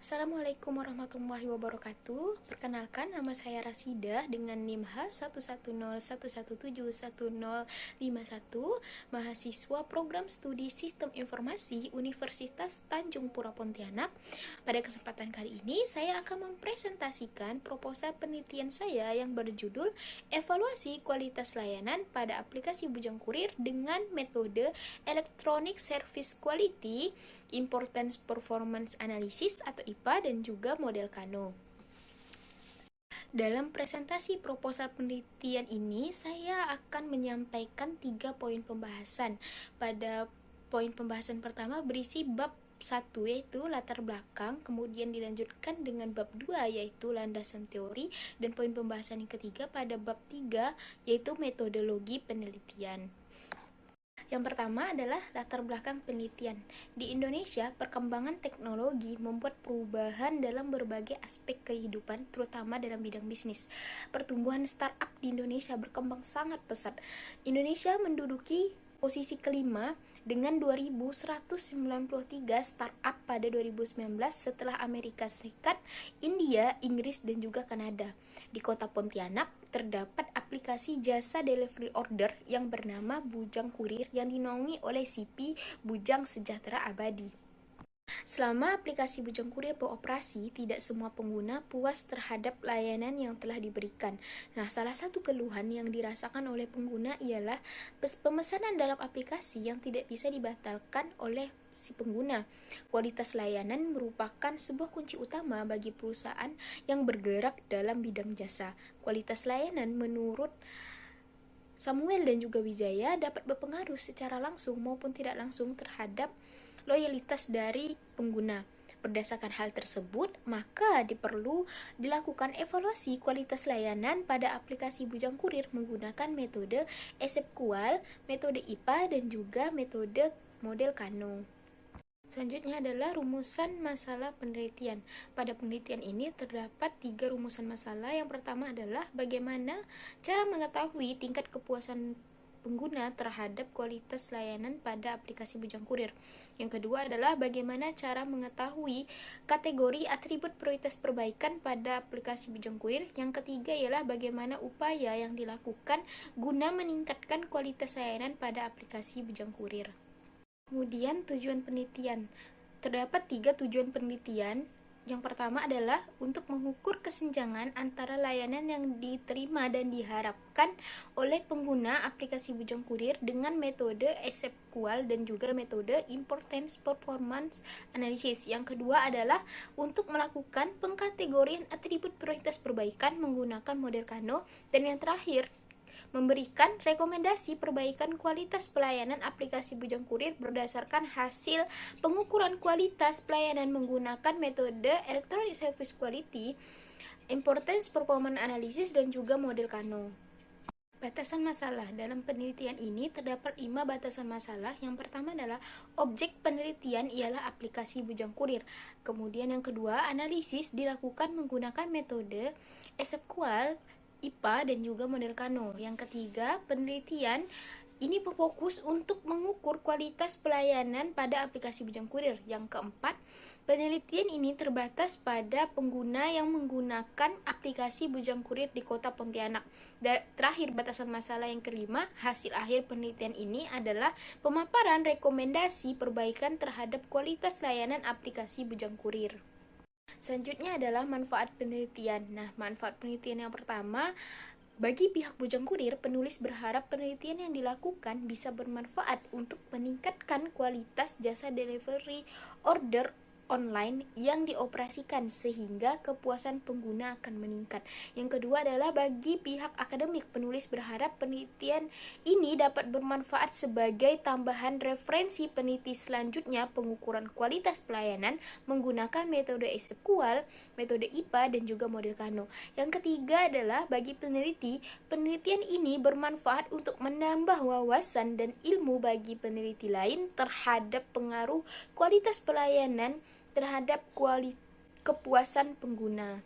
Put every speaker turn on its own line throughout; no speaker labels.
Assalamualaikum warahmatullahi wabarakatuh. Perkenalkan, nama saya Rasida dengan NIM H11011711051, mahasiswa Program Studi Sistem Informasi Universitas Tanjung Pura Pontianak. Pada kesempatan kali ini, saya akan mempresentasikan proposal penelitian saya yang berjudul Evaluasi Kualitas Layanan pada Aplikasi Bujang Kurir dengan metode Electronic Service Quality, Importance Performance Analysis atau IPA, dan juga model Kano. Dalam presentasi proposal penelitian ini, saya akan menyampaikan 3 poin pembahasan. Pada poin pembahasan pertama berisi bab 1 yaitu latar belakang, kemudian dilanjutkan dengan bab 2 yaitu landasan teori, dan poin pembahasan yang ketiga pada bab 3 yaitu metodologi penelitian. Yang pertama adalah latar belakang penelitian. Di Indonesia, perkembangan teknologi membuat perubahan dalam berbagai aspek kehidupan, terutama dalam bidang bisnis. Pertumbuhan startup di Indonesia berkembang sangat pesat. Indonesia menduduki posisi kelima dengan 2.193 startup pada 2019 setelah Amerika Serikat, India, Inggris, dan juga Kanada. Di kota Pontianak, terdapat aplikasi jasa delivery order yang bernama Bujang Kurir yang dinaungi oleh CP Bujang Sejahtera Abadi. Selama aplikasi Bujang Kurir beroperasi, tidak semua pengguna puas terhadap layanan yang telah diberikan. Nah, salah satu keluhan yang dirasakan oleh pengguna ialah pemesanan dalam aplikasi yang tidak bisa dibatalkan oleh si pengguna. Kualitas layanan merupakan sebuah kunci utama bagi perusahaan yang bergerak dalam bidang jasa. Kualitas layanan menurut Samuel dan juga Wijaya dapat berpengaruh secara langsung maupun tidak langsung terhadap loyalitas dari pengguna. Berdasarkan hal tersebut, maka perlu dilakukan evaluasi kualitas layanan pada aplikasi Bujang Kurir menggunakan metode SFQual, metode IPA, dan juga metode model Kano. Selanjutnya adalah rumusan masalah penelitian. Pada penelitian ini terdapat 3 rumusan masalah. Yang pertama adalah bagaimana cara mengetahui tingkat kepuasan pengguna terhadap kualitas layanan pada aplikasi Bujang Kurir. Yang kedua adalah bagaimana cara mengetahui kategori atribut prioritas perbaikan pada aplikasi Bujang Kurir. Yang ketiga ialah bagaimana upaya yang dilakukan guna meningkatkan kualitas layanan pada aplikasi Bujang Kurir. Kemudian tujuan penelitian. Terdapat 3 tujuan penelitian. Yang pertama adalah untuk mengukur kesenjangan antara layanan yang diterima dan diharapkan oleh pengguna aplikasi Bujang Kurir dengan metode SFQual dan juga metode Importance Performance Analysis. Yang kedua adalah untuk melakukan pengkategorian atribut prioritas perbaikan menggunakan model Kano. Dan yang terakhir, memberikan rekomendasi perbaikan kualitas pelayanan aplikasi Bujang Kurir berdasarkan hasil pengukuran kualitas pelayanan menggunakan metode Electronic Service Quality, Importance Performance Analysis, dan juga model Kano. Batasan masalah. Dalam penelitian ini terdapat 5 batasan masalah. Yang pertama adalah objek penelitian ialah aplikasi Bujang Kurir. Kemudian yang kedua, analisis dilakukan menggunakan metode SFQual, IPA, dan juga model Kano. Yang ketiga, penelitian ini berfokus untuk mengukur kualitas pelayanan pada aplikasi Bujang Kurir. Yang keempat, penelitian ini terbatas pada pengguna yang menggunakan aplikasi Bujang Kurir di kota Pontianak. Terakhir, batasan masalah yang kelima, hasil akhir penelitian ini adalah pemaparan rekomendasi perbaikan terhadap kualitas layanan aplikasi Bujang Kurir. Selanjutnya adalah manfaat penelitian. Nah, manfaat penelitian yang pertama, bagi pihak Bujang Kurir, penulis berharap penelitian yang dilakukan bisa bermanfaat untuk meningkatkan kualitas jasa delivery order online yang dioperasikan sehingga kepuasan pengguna akan meningkat. Yang kedua adalah bagi pihak akademik, penulis berharap penelitian ini dapat bermanfaat sebagai tambahan referensi peneliti selanjutnya pengukuran kualitas pelayanan menggunakan metode SQL, metode IPA, dan juga model Kano. Yang ketiga adalah bagi peneliti, penelitian ini bermanfaat untuk menambah wawasan dan ilmu bagi peneliti lain terhadap pengaruh kualitas pelayanan terhadap kepuasan pengguna.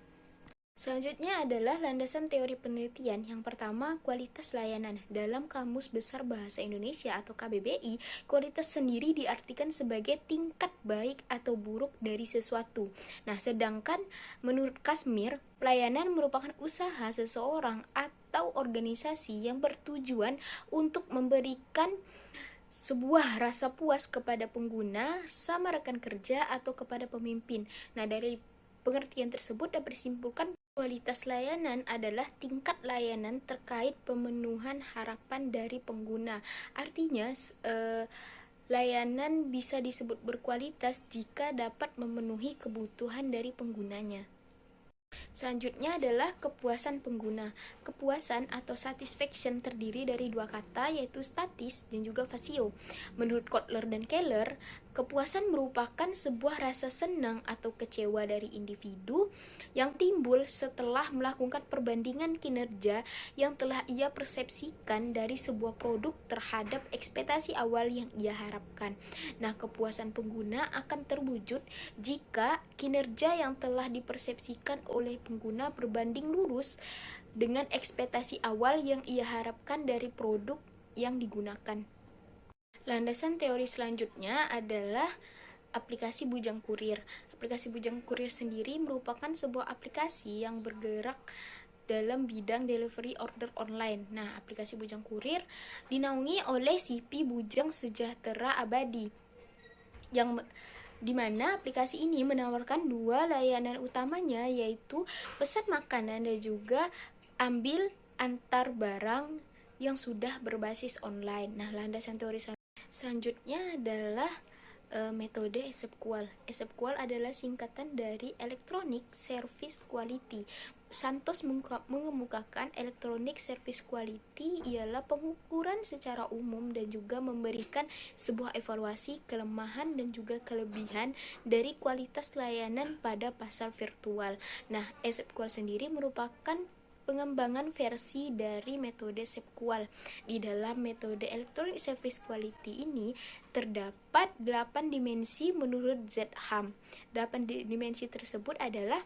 Selanjutnya adalah landasan teori penelitian. Yang pertama, kualitas layanan. Dalam Kamus Besar Bahasa Indonesia atau KBBI, kualitas sendiri diartikan sebagai tingkat baik atau buruk dari sesuatu. Nah, sedangkan menurut Kasmir, pelayanan merupakan usaha seseorang atau organisasi yang bertujuan untuk memberikan sebuah rasa puas kepada pengguna, sama rekan kerja, atau kepada pemimpin. Nah, dari pengertian tersebut dapat disimpulkan kualitas layanan adalah tingkat layanan terkait pemenuhan harapan dari pengguna. Artinya, layanan bisa disebut berkualitas jika dapat memenuhi kebutuhan dari penggunanya. Selanjutnya adalah kepuasan pengguna. Kepuasan atau satisfaction terdiri dari dua kata, yaitu statis dan juga fasio. Menurut Kotler dan Keller, kepuasan merupakan sebuah rasa senang atau kecewa dari individu yang timbul setelah melakukan perbandingan kinerja yang telah ia persepsikan dari sebuah produk terhadap ekspektasi awal yang ia harapkan. Nah, kepuasan pengguna akan terwujud jika kinerja yang telah dipersepsikan oleh pengguna berbanding lurus dengan ekspektasi awal yang ia harapkan dari produk yang digunakan. Landasan teori selanjutnya adalah aplikasi bujang kurir. Aplikasi bujang kurir sendiri merupakan sebuah aplikasi yang bergerak dalam bidang delivery order online. Nah, aplikasi bujang kurir dinaungi oleh CP Bujang Sejahtera Abadi, yang dimana aplikasi ini menawarkan dua layanan utamanya, yaitu pesan makanan dan juga ambil antar barang yang sudah berbasis online. Nah, landasan teori selanjutnya adalah metode SQL. SQL adalah singkatan dari Electronic Service Quality. Santos mengemukakan Electronic Service Quality ialah pengukuran secara umum dan juga memberikan sebuah evaluasi kelemahan dan juga kelebihan dari kualitas layanan pada pasar virtual. Nah, SQL sendiri merupakan pengembangan versi dari metode SQL. Di dalam metode Electronic Service Quality ini terdapat 8 dimensi menurut ZHAM. 8 dimensi tersebut adalah: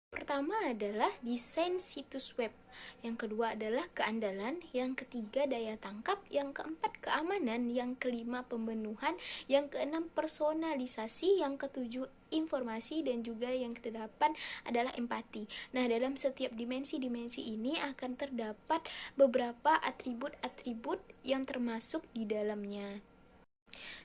pertama adalah desain situs web, yang kedua adalah keandalan, yang ketiga daya tangkap, yang keempat keamanan, yang kelima pemenuhan, yang keenam personalisasi, yang ketujuh informasi, dan juga yang kedelapan adalah empati. Nah, dalam setiap dimensi-dimensi ini akan terdapat beberapa atribut-atribut yang termasuk di dalamnya.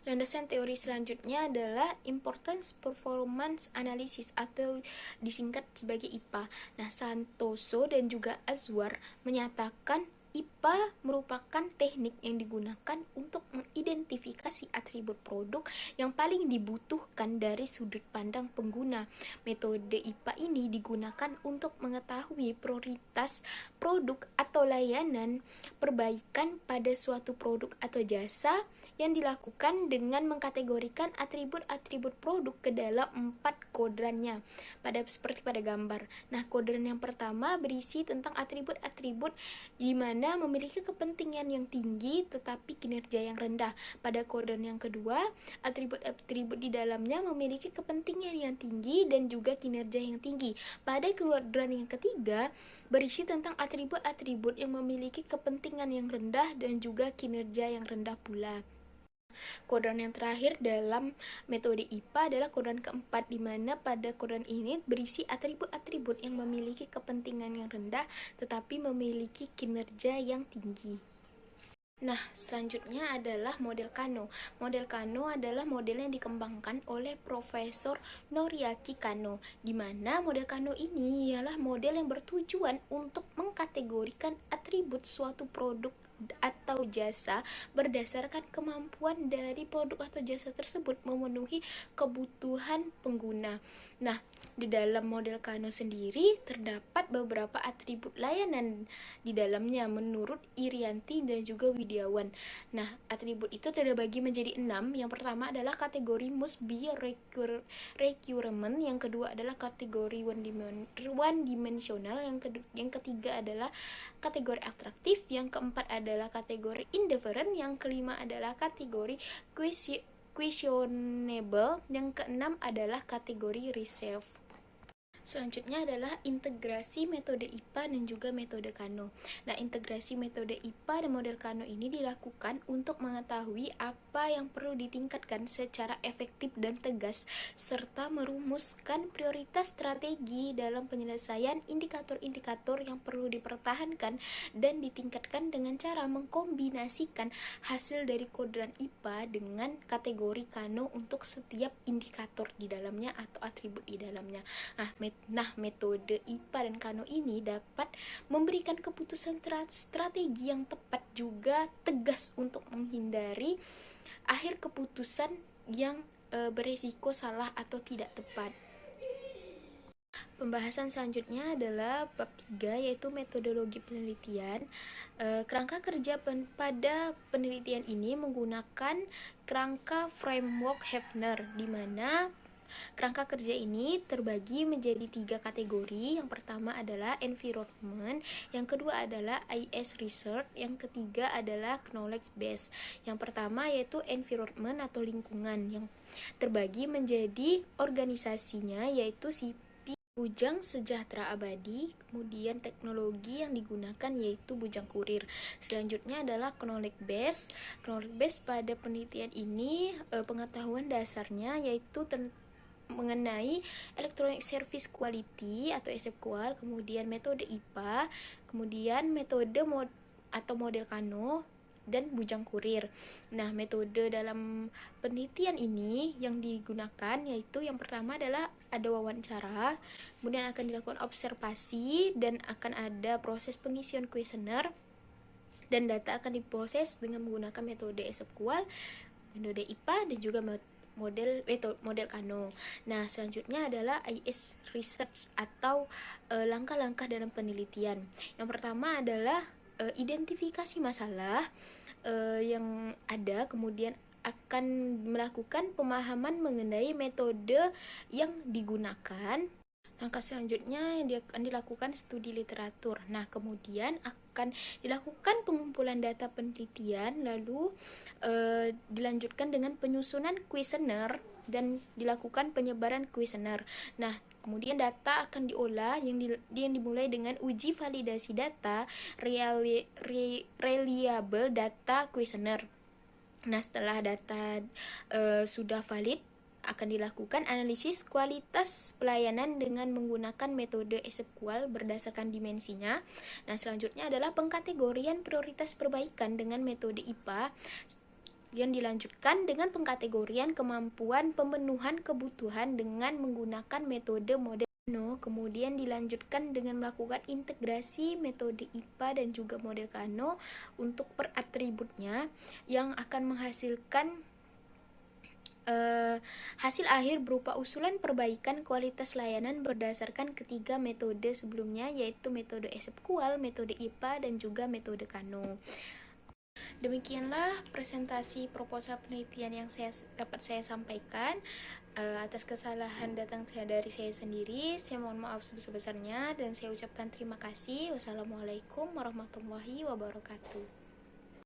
Landasan teori selanjutnya adalah Importance Performance Analysis atau disingkat sebagai IPA. Nah, Santoso dan juga Azwar menyatakan IPA merupakan teknik yang digunakan untuk mengidentifikasi atribut produk yang paling dibutuhkan dari sudut pandang pengguna. Metode IPA ini digunakan untuk mengetahui prioritas produk atau layanan perbaikan pada suatu produk atau jasa yang dilakukan dengan mengkategorikan atribut-atribut produk ke dalam 4 kodrannya, seperti pada gambar. Nah, kodran yang pertama berisi tentang atribut-atribut di mana memiliki kepentingan yang tinggi tetapi kinerja yang rendah. Pada kodran yang kedua, atribut-atribut di dalamnya memiliki kepentingan yang tinggi dan juga kinerja yang tinggi. Pada kodran yang ketiga, berisi tentang atribut-atribut yang memiliki kepentingan yang rendah dan juga kinerja yang rendah pula. Kodran yang terakhir dalam metode IPA adalah kodran keempat, di mana pada kodran ini berisi atribut-atribut yang memiliki kepentingan yang rendah tetapi memiliki kinerja yang tinggi. Nah, selanjutnya adalah model Kano. Model Kano adalah model yang dikembangkan oleh Profesor Noriaki Kano, di mana model Kano ini ialah model yang bertujuan untuk mengkategorikan atribut suatu produk atau jasa berdasarkan kemampuan dari produk atau jasa tersebut memenuhi kebutuhan pengguna. Nah, di dalam model Kano sendiri terdapat beberapa atribut layanan di dalamnya menurut Irianti dan juga Widiawan. Nah, atribut itu terbagi menjadi 6. Yang pertama adalah kategori must be requirement, yang kedua adalah kategori one dimensional, yang ketiga adalah kategori atraktif, yang keempat adalah kategori indifferent, yang kelima adalah kategori questionable, yang keenam adalah kategori reserve. Selanjutnya adalah integrasi metode IPA dan juga metode Kano. Nah, integrasi metode IPA dan model Kano ini dilakukan untuk mengetahui apa yang perlu ditingkatkan secara efektif dan tegas, serta merumuskan prioritas strategi dalam penyelesaian indikator-indikator yang perlu dipertahankan dan ditingkatkan dengan cara mengkombinasikan hasil dari kodran IPA dengan kategori Kano untuk setiap indikator di dalamnya atau atribut di dalamnya. Metode IPA dan Kano ini dapat memberikan keputusan strategi yang tepat juga tegas untuk menghindari akhir keputusan yang beresiko salah atau tidak tepat. Pembahasan selanjutnya adalah bab 3, yaitu metodologi penelitian. Kerangka kerja pada penelitian ini menggunakan kerangka framework Hefner, di mana kerangka kerja ini terbagi menjadi 3 kategori. Yang pertama adalah environment, yang kedua adalah IS research, yang ketiga adalah knowledge base. Yang pertama yaitu environment atau lingkungan, yang terbagi menjadi organisasinya yaitu sipil, bujang sejahtera abadi, kemudian teknologi yang digunakan yaitu bujang kurir. Selanjutnya adalah knowledge base. Knowledge base pada penelitian ini pengetahuan dasarnya yaitu mengenai Electronic Service Quality atau ESEQUAL, kemudian metode IPA, kemudian metode atau model Kano, dan bujang kurir. Nah, metode dalam penelitian ini yang digunakan yaitu yang pertama adalah ada wawancara, kemudian akan dilakukan observasi, dan akan ada proses pengisian kuesioner, dan data akan diproses dengan menggunakan metode ESEQUAL, metode IPA, dan juga model Kano. Nah, selanjutnya adalah IS research atau langkah-langkah dalam penelitian. Yang pertama adalah identifikasi masalah yang ada, kemudian akan melakukan pemahaman mengenai metode yang digunakan. Langkah selanjutnya yang akan dilakukan studi literatur. Nah, kemudian akan dilakukan pengumpulan data penelitian, lalu dilanjutkan dengan penyusunan kuesioner dan dilakukan penyebaran kuesioner. Nah, kemudian data akan diolah yang dimulai dengan uji validasi data reliable data kuesioner. Nah, setelah data sudah valid, akan dilakukan analisis kualitas pelayanan dengan menggunakan metode ESEQUAL berdasarkan dimensinya. Nah, selanjutnya adalah pengkategorian prioritas perbaikan dengan metode IPA yang dilanjutkan dengan pengkategorian kemampuan pemenuhan kebutuhan dengan menggunakan metode model Kano. Kemudian dilanjutkan dengan melakukan integrasi metode IPA dan juga model Kano untuk per atributnya yang akan menghasilkan hasil akhir berupa usulan perbaikan kualitas layanan berdasarkan ketiga metode sebelumnya, yaitu metode ESEQUAL, metode IPA, dan juga metode Kano. Demikianlah presentasi proposal penelitian yang dapat saya sampaikan. Atas kesalahan datang dari saya sendiri, saya mohon maaf sebesar-besarnya dan saya ucapkan terima kasih. Wassalamualaikum warahmatullahi wabarakatuh.